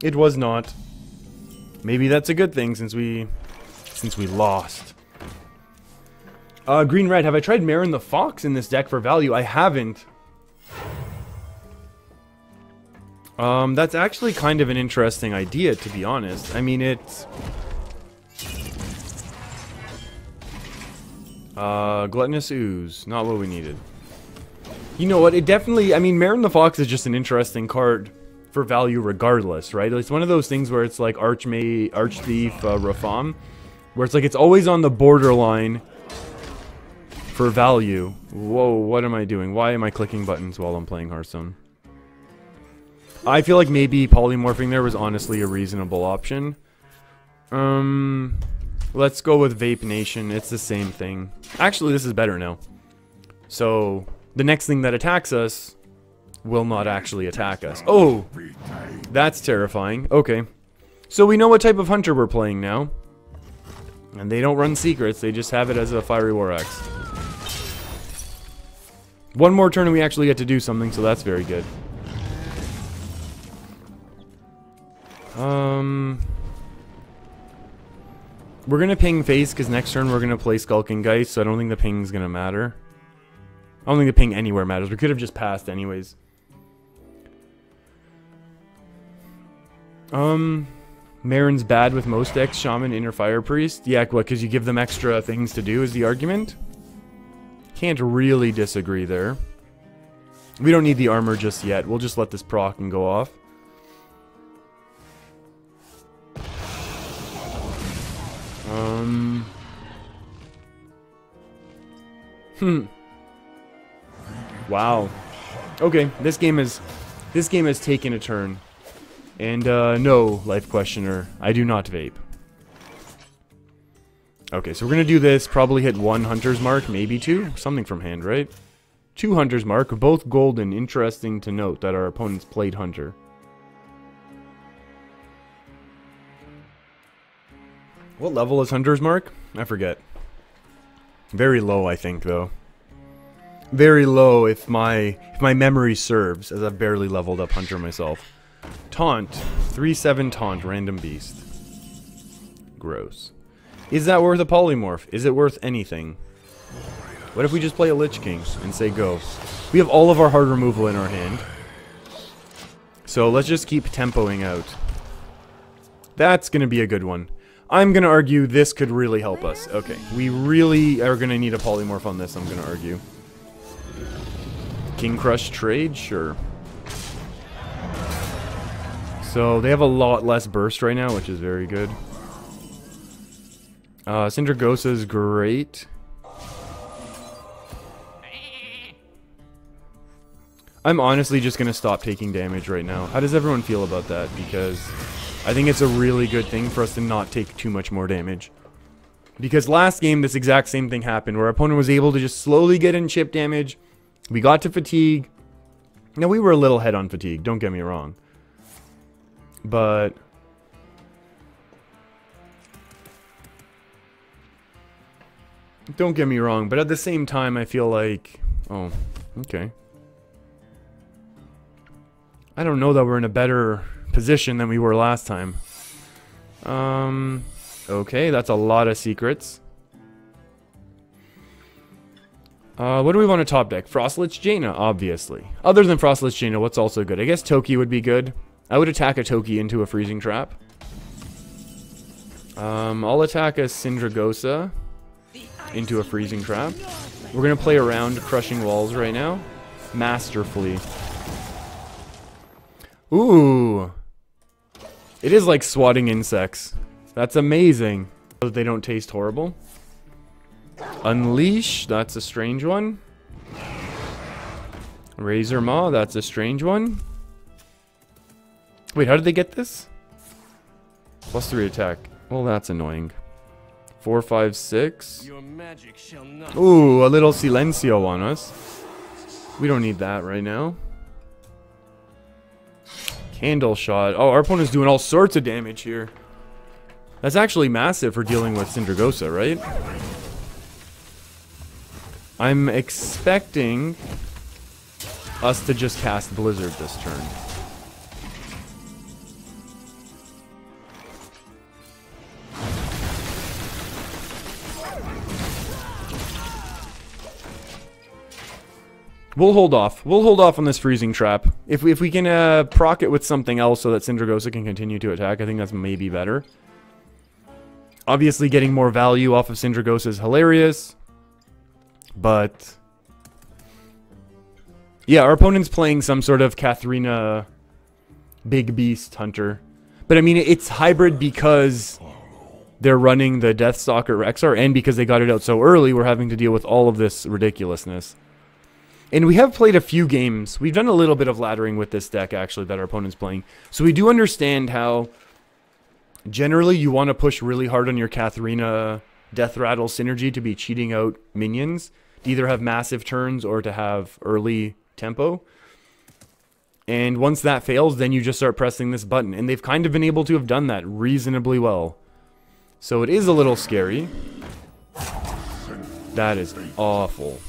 It was not. Maybe that's a good thing since we lost. Green red. Have I tried Marin the Fox in this deck for value? I haven't. That's actually kind of an interesting idea, to be honest. I mean, it's Gluttonous Ooze, not what we needed. You know what? It definitely, I mean, Marin the Fox is just an interesting card for value regardless, right? It's one of those things where it's like Archthief, Rafam, where it's like it's always on the borderline for value. Whoa, what am I doing? Why am I clicking buttons while I'm playing Hearthstone? I feel like maybe polymorphing there was honestly a reasonable option. Let's go with Vape Nation. It's the same thing. Actually, this is better now. So, the next thing that attacks us will not actually attack us. Oh! That's terrifying. Okay. So we know what type of hunter we're playing now. And they don't run secrets, they just have it as a Fiery War Axe. One more turn and we actually get to do something, so that's very good. We're gonna ping face because next turn we're gonna play Skulking Geist, so I don't think the ping's gonna matter. I don't think the ping anywhere matters. We could have just passed anyways. Marin's bad with most decks, Shaman, Inner Fire Priest. Yeah, what, because you give them extra things to do is the argument? Can't really disagree there. We don't need the armor just yet. We'll just let this proc and go off. Wow. Okay, this game has taken a turn. And no, Life Questioner, I do not vape. Okay, so we're gonna do this, probably hit 1 Hunter's Mark, maybe 2. Something from hand, right? 2 Hunter's Mark, both golden. Interesting to note that our opponents played Hunter. What level is Hunter's Mark? I forget. Very low, I think, though. Very low if my memory serves, as I've barely leveled up Hunter myself. Taunt. 3/7 Taunt, random beast. Gross. Is that worth a polymorph? Is it worth anything? What if we just play a Lich King and say go? We have all of our hard removal in our hand. So let's just keep tempoing out. That's gonna be a good one. I'm gonna argue this could really help us. Okay, we really are gonna need a polymorph on this, I'm gonna argue. King Crush trade? Sure. So they have a lot less burst right now, which is very good. Syndragosa is great. I'm honestly just gonna stop taking damage right now. How does everyone feel about that? Because I think it's a really good thing for us to not take too much more damage. Because last game, this exact same thing happened, where our opponent was able to just slowly get in chip damage. We got to fatigue. Now, we were a little head on fatigue, don't get me wrong. But don't get me wrong, but at the same time, I feel like... Oh, okay. I don't know that we're in a better position than we were last time. Okay, that's a lot of secrets. What do we want to top deck? Frost Lich Jaina, obviously. Other than Frost Lich Jaina, what's also good? I guess Toki would be good. I would attack a Toki into a Freezing Trap. I'll attack a Syndragosa into a Freezing Trap. We're going to play around Crushing Walls right now. Masterfully. Ooh. It is like swatting insects. That's amazing. They don't taste horrible. Unleash, that's a strange one. Razor Maw, that's a strange one. Wait, how did they get this? +3 attack. Well, that's annoying. 4, 5, 6. Ooh, a little Silencio on us. We don't need that right now. Candle Shot. Oh, our opponent's doing all sorts of damage here. That's actually massive for dealing with Syndragosa, right? I'm expecting us to just cast Blizzard this turn. We'll hold off. We'll hold off on this freezing trap. If we can proc it with something else so that Syndragosa can continue to attack, I think that's maybe better. Obviously, getting more value off of Syndragosa is hilarious. But yeah, our opponent's playing some sort of Katharina Big Beast Hunter. But I mean, it's hybrid because they're running the Deathstalker Rexxar, and because they got it out so early, we're having to deal with all of this ridiculousness. And we have played a few games. We've done a little bit of laddering with this deck, actually, that our opponent's playing. So we do understand how generally you want to push really hard on your Katharina Death Rattle synergy to be cheating out minions, to either have massive turns or to have early tempo. And once that fails, then you just start pressing this button. And they've kind of been able to have done that reasonably well. So it is a little scary. That is awful.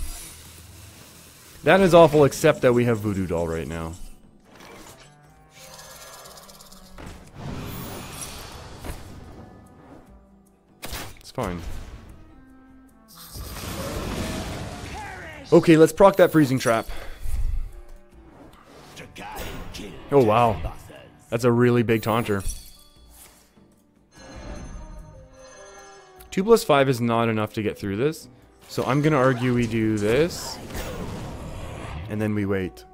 That is awful, except that we have Voodoo Doll right now. It's fine. Okay, let's proc that freezing trap. Oh, wow. That's a really big taunter. 2+5 is not enough to get through this. So I'm going to argue we do this. And then we wait.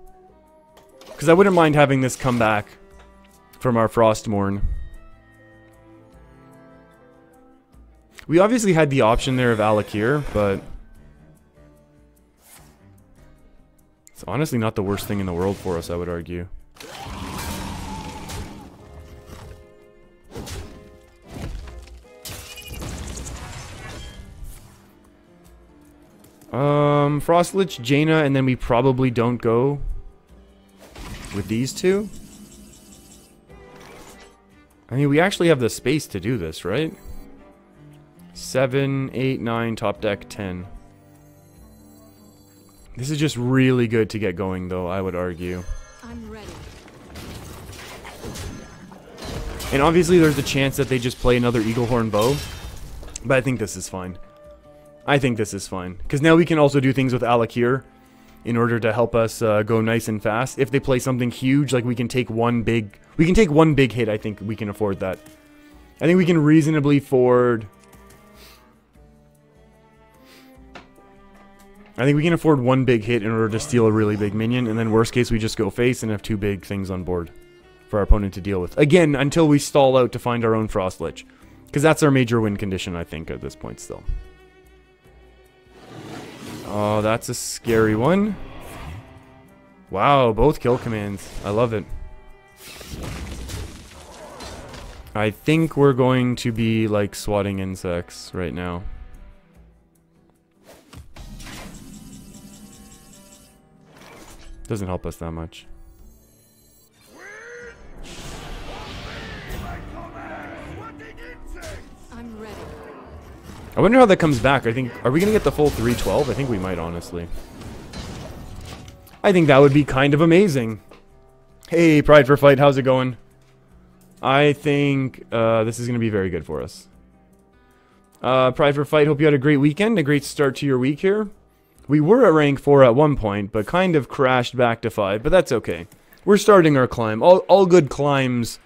Because I wouldn't mind having this come back from our Frostmourne. We obviously had the option there of Alakir, but it's honestly not the worst thing in the world for us, I would argue. Frost Lich Jaina, and then we probably don't go with these two. I mean, we actually have the space to do this, right? 7, 8, 9, top deck 10. This is just really good to get going, though, I would argue. I'm ready. And obviously there's a chance that they just play another Eaglehorn Bow. But I think this is fine. I think this is fine. Because now we can also do things with Alakir in order to help us go nice and fast. If they play something huge, like we can take one big... We can take one big hit, I think we can afford that. I think we can reasonably afford... I think we can afford one big hit in order to steal a really big minion, and then worst case we just go face and have two big things on board for our opponent to deal with. Again, until we stall out to find our own Frost Lich. Because that's our major win condition, I think, at this point still. Oh, that's a scary one. Wow, both kill commands. I love it. I think we're going to be, like, swatting insects right now. Doesn't help us that much. I'm ready. I wonder how that comes back. I think, are we gonna get the full 312? I think we might, honestly. I think that would be kind of amazing. Hey, Pride for Fight, how's it going? I think this is gonna be very good for us. Pride for Fight, hope you had a great weekend, a great start to your week here. We were at rank 4 at one point, but kind of crashed back to 5, but that's okay. We're starting our climb. All good climbs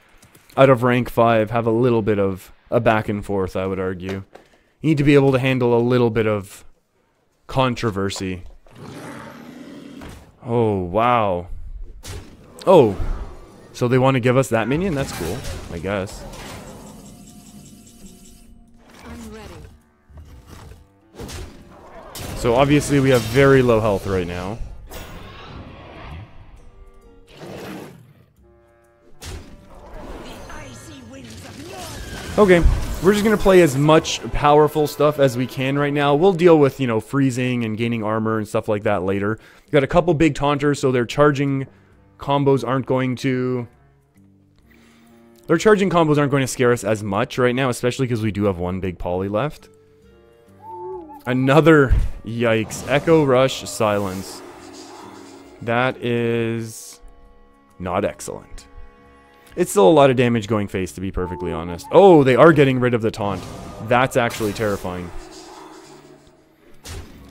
out of rank 5 have a little bit of a back and forth, I would argue. You need to be able to handle a little bit of controversy. Oh, wow. Oh, so they want to give us that minion? That's cool, I guess. So obviously we have very low health right now. Okay, we're just gonna play as much powerful stuff as we can right now. We'll deal with, you know, freezing and gaining armor and stuff like that later. We've got a couple big taunters, so their charging combos aren't going to... Their charging combos aren't going to scare us as much right now, especially because we do have one big poly left. Another, yikes, Echo Rush Silence. That is not excellent. It's still a lot of damage going face, to be perfectly honest. Oh, they are getting rid of the taunt. That's actually terrifying.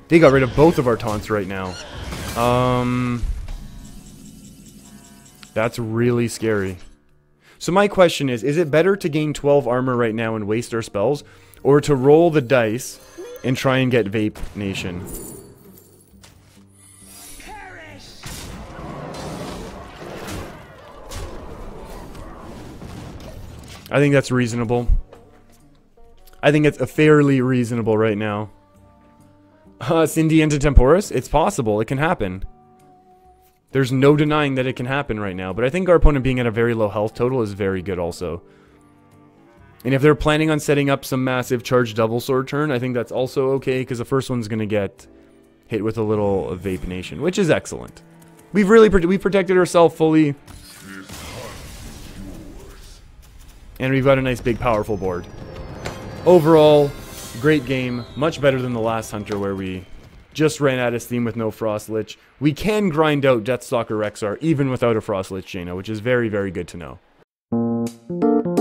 They got rid of both of our taunts right now. That's really scary. So my question is it better to gain 12 armor right now and waste our spells, or to roll the dice and try and get Vape Nation? I think that's reasonable. I think it's fairly reasonable right now. Cindy into Temporis? It's possible. It can happen. There's no denying that it can happen right now. But I think our opponent being at a very low health total is very good also. And if they're planning on setting up some massive charged double sword turn, I think that's also okay, because the first one's going to get hit with a little Vape Nation, which is excellent. We've really protected ourselves fully. And we've got a nice big powerful board. Overall, great game. Much better than the last Hunter where we just ran out of steam with no Frost Lich. We can grind out Deathstalker Rexxar even without a Frost Lich Jaina, which is very, very good to know.